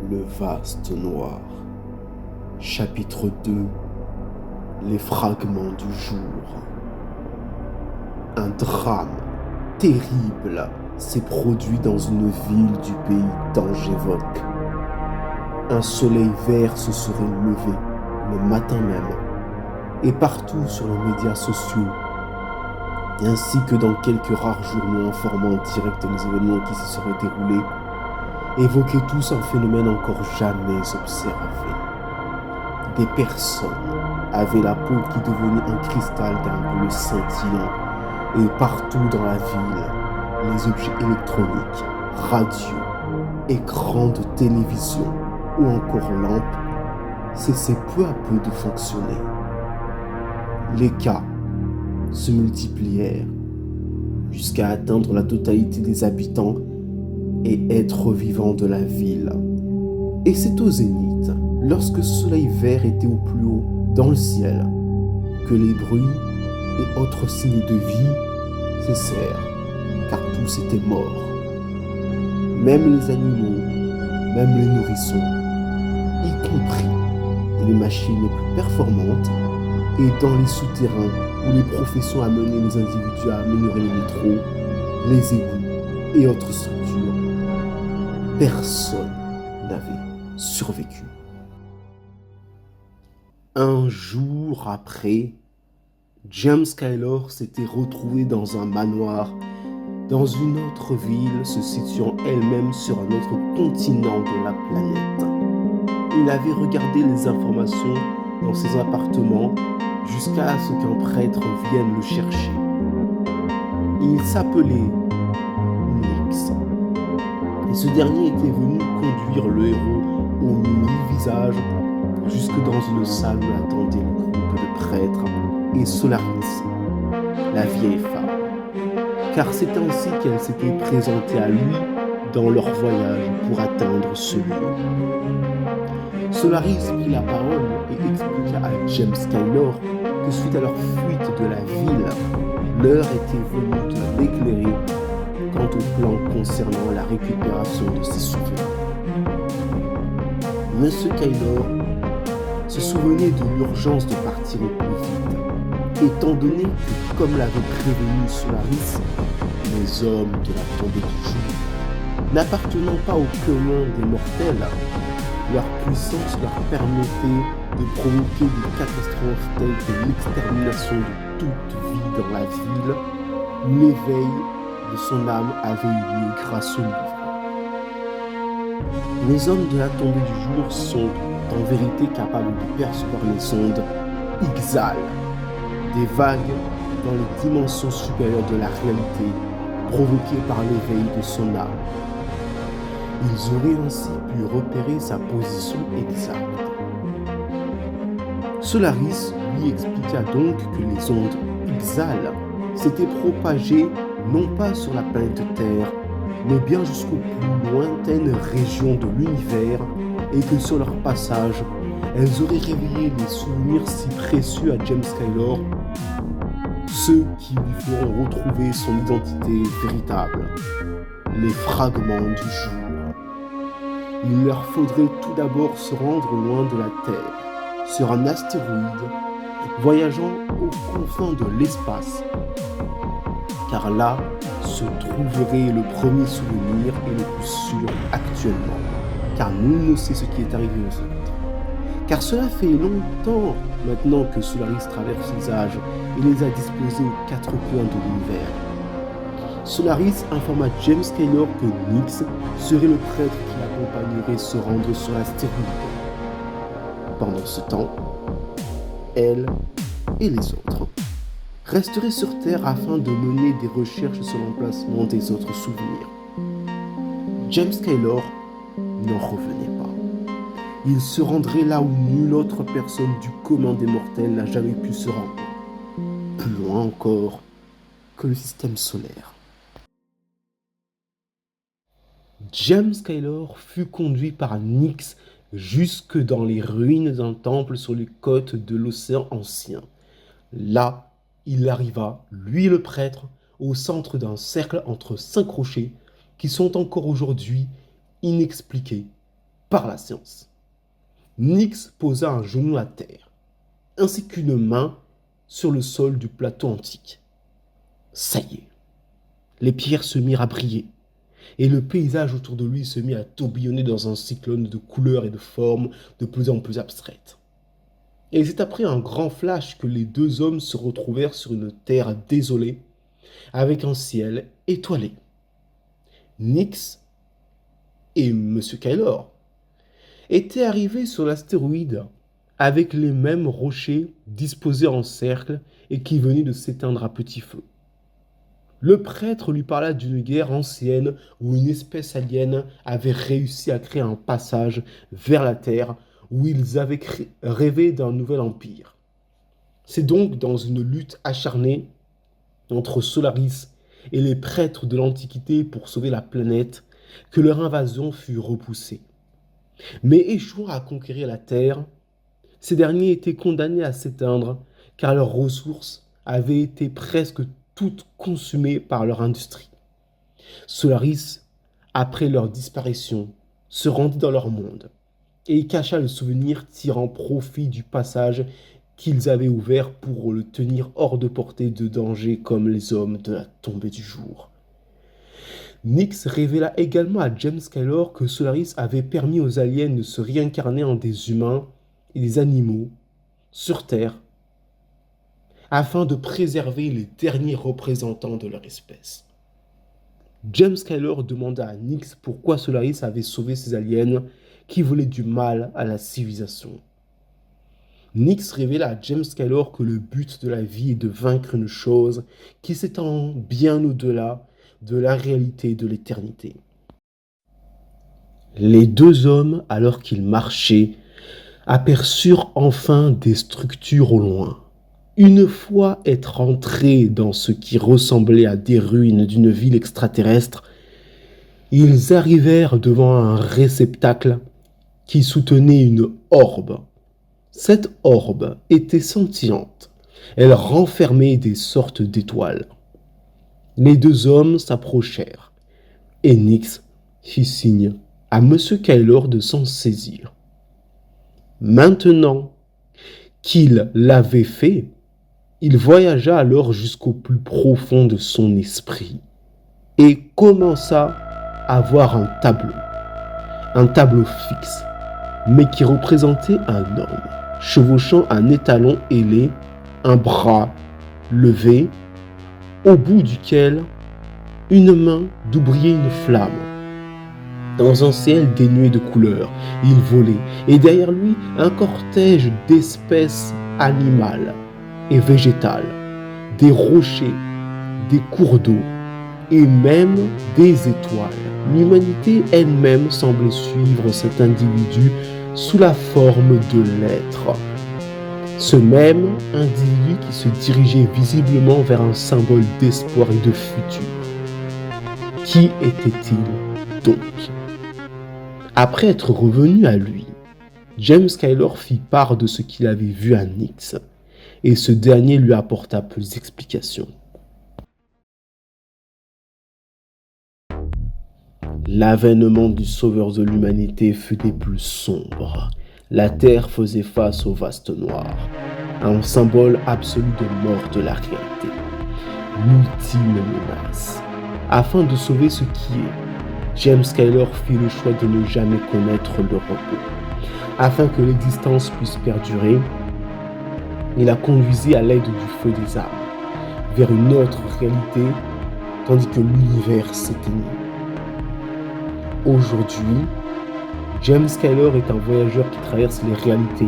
Le vaste noir. Chapitre 2. Les fragments du jour. Un drame terrible s'est produit dans une ville du pays tant j'évoque. Un soleil vert se serait levé le matin même, et partout sur les médias sociaux, ainsi que dans quelques rares journaux informant en direct les événements qui se seraient déroulés, évoquaient tous un phénomène encore jamais observé. Des personnes avaient la peau qui devenait un cristal d'un bleu scintillant, et partout dans la ville, les objets électroniques, radios, écrans de télévision ou encore lampes cessaient peu à peu de fonctionner. Les cas se multiplièrent jusqu'à atteindre la totalité des habitants et êtres vivants de la ville. Et c'est au zénith, lorsque le soleil vert était au plus haut dans le ciel, que les bruits et autres signes de vie cessèrent, car tous étaient morts. Même les animaux, même les nourrissons, y compris les machines les plus performantes, et dans les souterrains où les professions amenaient les individus à améliorer les métros, les égouts et autres structures, personne n'avait survécu. Un jour après, James Skylar s'était retrouvé dans un manoir dans une autre ville se situant elle-même sur un autre continent de la planète. Il avait regardé les informations dans ses appartements jusqu'à ce qu'un prêtre vienne le chercher. Il s'appelait Nix. Et ce dernier était venu conduire le héros au mi-visage jusque dans une salle où attendait le groupe de prêtres et Solaris, la vieille femme. Car c'est ainsi qu'elle s'était présentée à lui dans leur voyage pour atteindre ce lieu. Solaris prit la parole et expliqua à James Skylar que suite à leur fuite de la ville, l'heure était venue de l'éclairer quant au plan concernant la récupération de ses souvenirs. Monsieur Skylar se souvenait de l'urgence de partir au plus vite, étant donné que, comme l'avait prévenu Solaris, les hommes de la tombée du jour, n'appartenant pas au commun des mortels, leur puissance leur permettait de provoquer des catastrophes telles que l'extermination de toute vie dans la ville. L'éveil de son âme avait eu lieu grâce au livre. Les hommes de la tombée du jour sont en vérité capables de percevoir les ondes Ixal, des vagues dans les dimensions supérieures de la réalité provoquées par l'éveil de son âme. Ils auraient ainsi pu repérer sa position exacte. Solaris lui expliqua donc que les ondes Ixal s'étaient propagées non pas sur la planète Terre, mais bien jusqu'aux plus lointaines régions de l'univers, et que sur leur passage, elles auraient réveillé des souvenirs si précieux à James Skylar, ceux qui lui feront retrouver son identité véritable, les fragments du jour. Il leur faudrait tout d'abord se rendre loin de la Terre, sur un astéroïde, voyageant aux confins de l'espace, car là se trouverait le premier souvenir et le plus sûr actuellement, car nul ne sait ce qui est arrivé aux autres. Car cela fait longtemps maintenant que Solaris traverse les âges et les a disposés aux quatre coins de l'univers. Solaris informa James Skylar que Nix serait le prêtre qui l'accompagnerait se rendre sur l'astéroïde. Pendant ce temps, elle et les autres resteraient sur Terre afin de mener des recherches sur l'emplacement des autres souvenirs. James Skylar n'en revenait pas. Il se rendrait là où nulle autre personne du commun des mortels n'a jamais pu se rendre. Plus loin encore que le système solaire. James Skylar fut conduit par Nix jusque dans les ruines d'un temple sur les côtes de l'océan ancien. Là, il arriva, lui et le prêtre, au centre d'un cercle entre 5 rochers qui sont encore aujourd'hui inexpliqués par la science. Nyx posa un genou à terre, ainsi qu'une main sur le sol du plateau antique. Ça y est, les pierres se mirent à briller, et le paysage autour de lui se mit à tourbillonner dans un cyclone de couleurs et de formes de plus en plus abstraites. Et c'est après un grand flash que les deux hommes se retrouvèrent sur une terre désolée, avec un ciel étoilé. Nyx et M. Kaylor étaient arrivés sur l'astéroïde avec les mêmes rochers disposés en cercle et qui venaient de s'éteindre à petit feu. Le prêtre lui parla d'une guerre ancienne où une espèce alien avait réussi à créer un passage vers la Terre où ils avaient rêvé d'un nouvel empire. C'est donc dans une lutte acharnée entre Solaris et les prêtres de l'Antiquité pour sauver la planète que leur invasion fut repoussée. Mais échouant à conquérir la Terre, ces derniers étaient condamnés à s'éteindre car leurs ressources avaient été presque toutes consumées par leur industrie. Solaris, après leur disparition, se rendit dans leur monde et y cacha le souvenir tirant profit du passage qu'ils avaient ouvert pour le tenir hors de portée de danger comme les hommes de la tombée du jour. Nyx révéla également à James Kaylor que Solaris avait permis aux aliens de se réincarner en des humains et des animaux sur Terre afin de préserver les derniers représentants de leur espèce. James Kaylor demanda à Nyx pourquoi Solaris avait sauvé ces aliens qui voulaient du mal à la civilisation. Nyx révéla à James Kaylor que le but de la vie est de vaincre une chose qui s'étend bien au-delà de la réalité de l'éternité. Les deux hommes, alors qu'ils marchaient, aperçurent enfin des structures au loin. Une fois être entrés dans ce qui ressemblait à des ruines d'une ville extraterrestre, ils arrivèrent devant un réceptacle qui soutenait une orbe. Cette orbe était scintillante. Elle renfermait des sortes d'étoiles. Les deux hommes s'approchèrent et Nyx fit signe à M. Kaylor de s'en saisir. Maintenant qu'il l'avait fait, il voyagea alors jusqu'au plus profond de son esprit et commença à voir un tableau fixe, mais qui représentait un homme chevauchant un étalon ailé, un bras levé, au bout duquel une main d'où brillait une flamme. Dans un ciel dénué de couleurs, il volait, et derrière lui, un cortège d'espèces animales et végétales, des rochers, des cours d'eau, et même des étoiles. L'humanité elle-même semblait suivre cet individu sous la forme de l'être. Ce même individu qui se dirigeait visiblement vers un symbole d'espoir et de futur. Qui était-il donc? Après être revenu à lui, James Kaylor fit part de ce qu'il avait vu à Nyx, et ce dernier lui apporta plus d'explications. L'avènement du sauveur de l'humanité fut des plus sombres. La Terre faisait face au vaste noir, un symbole absolu de mort de la réalité. L'ultime menace. Afin de sauver ce qui est, James Kaylor fit le choix de ne jamais connaître le repos. Afin que l'existence puisse perdurer, il la conduisit à l'aide du feu des armes, vers une autre réalité, tandis que l'univers s'éteignit. Aujourd'hui, James Kaylor est un voyageur qui traverse les réalités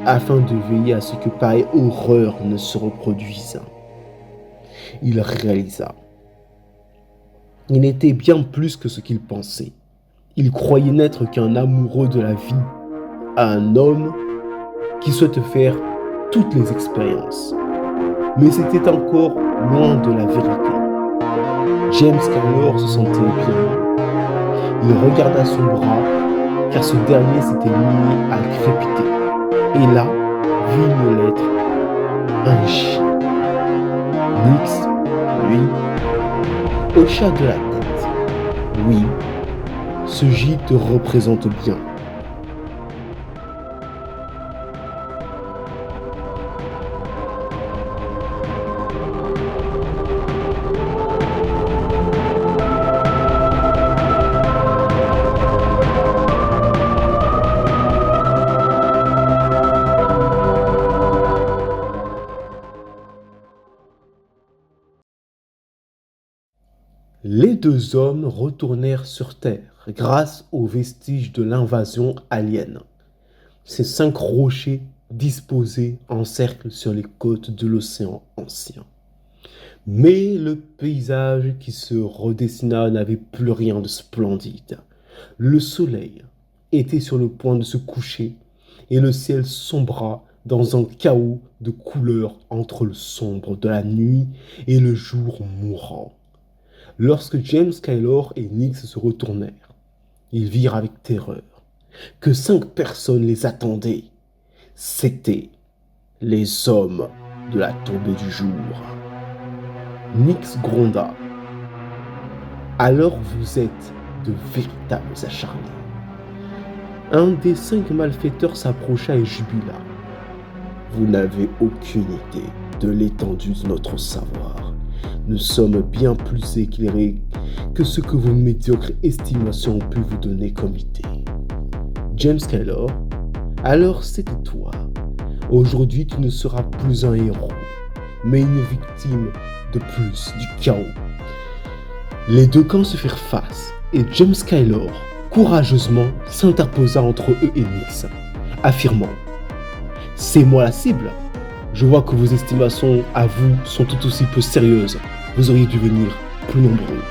afin de veiller à ce que pareille horreur ne se reproduise. Il réalisa. Il était bien plus que ce qu'il pensait. Il croyait n'être qu'un amoureux de la vie, un homme qui souhaite faire toutes les expériences. Mais c'était encore loin de la vérité. James Kaylor se sentait bien. Il regarda son bras, car ce dernier s'était mis à crépiter. Et là, vit une lettre, un J. Nyx, lui, hocha de la tête. Oui, ce J te représente bien. Les deux hommes retournèrent sur Terre grâce aux vestiges de l'invasion alien. Ces 5 rochers disposés en cercle sur les côtes de l'océan ancien. Mais le paysage qui se redessina n'avait plus rien de splendide. Le soleil était sur le point de se coucher et le ciel sombra dans un chaos de couleurs entre le sombre de la nuit et le jour mourant. Lorsque James Taylor et Nix se retournèrent, ils virent avec terreur que 5 personnes les attendaient. C'étaient les hommes de la tombée du jour. Nix gronda. Alors vous êtes de véritables acharnés. Un des 5 malfaiteurs s'approcha et jubila. Vous n'avez aucune idée de l'étendue de notre savoir. Nous sommes bien plus éclairés que ce que vos médiocres estimations ont pu vous donner comme idée. James Taylor, alors c'était toi. Aujourd'hui, tu ne seras plus un héros, mais une victime de plus du chaos. Les 2 camps se firent face et James Taylor, courageusement, s'interposa entre eux et Nix, affirmant « C'est moi la cible. Je vois que vos estimations à vous sont tout aussi peu sérieuses. Vous auriez dû venir plus nombreux. »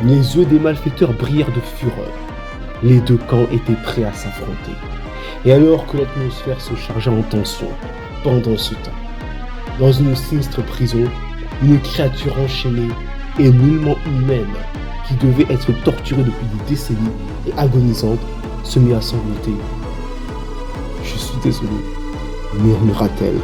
Les yeux des malfaiteurs brillèrent de fureur. Les 2 camps étaient prêts à s'affronter. Et alors que l'atmosphère se chargea en tension, pendant ce temps, dans une sinistre prison, une créature enchaînée et nullement humaine, qui devait être torturée depuis des décennies et agonisante, se mit à sangloter. « Je suis désolé », murmura-t-elle.